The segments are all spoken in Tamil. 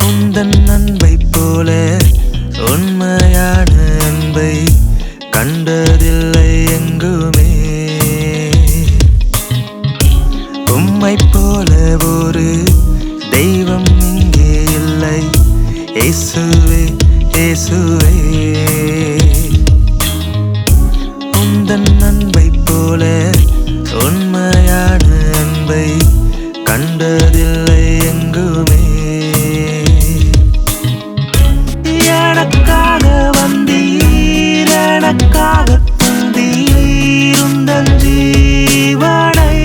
உந்தன் அன்பை போல உண்மையான அன்பை கண்டதில்லை எங்குமே. உம்மை போல ஒரு தெய்வம் இங்கே இல்லை. இயேசுவே இயேசுவே, உந்தன் அன்பை போல உண்மையான அன்பை கண்டதில்லை எங்குமே. எனக்காக வந்தீர், எனக்காக தந்தீர் உந்தன் ஜீவனை.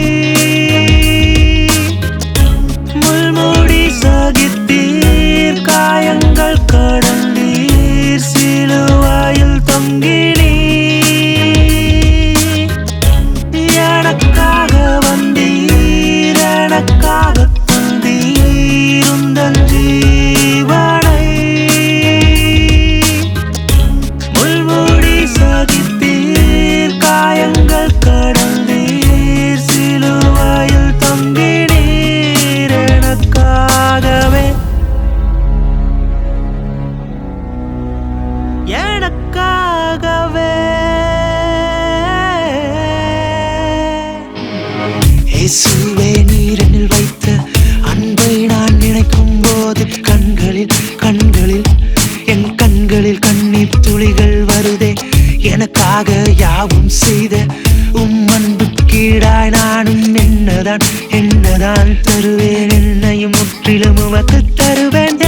முள்முடி சகித்தீர், காயங்கள் கடந்தீர், சிலுவையில் தொங்கினீர். எனக்காக வந்தீர், எனக்காக தந்தீர் உந்தன் ஜீவனை. முள்முடி சகித்தீர், காயங்கள் கடந்தீர், சிலுவையில் தொங்கினீர். எனக்காகவே எனக்காகவே. இயேசுவே, நீர் என்னில் வைத்த அன்பை நான் நினைக்கும் போது கண்களில் கண்களில் என் கண்களில் கண்ணீர் துளிகள் வருதே. எனக்காக யாவும் செய்த அன்பு கீழாய் நானும் என்னதான் என்னதான் தருவேன். என்னையும் முற்றிலும் உமக்கு தருவேன்.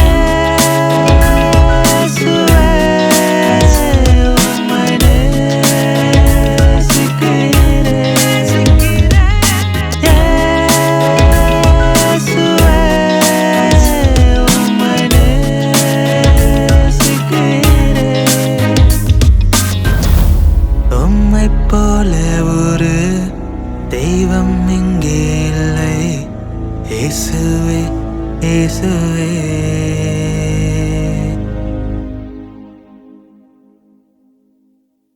உம்மை போல ஒரு தெய்வம் இங்கே இல்லை. இயேசுவே இயேசுவே.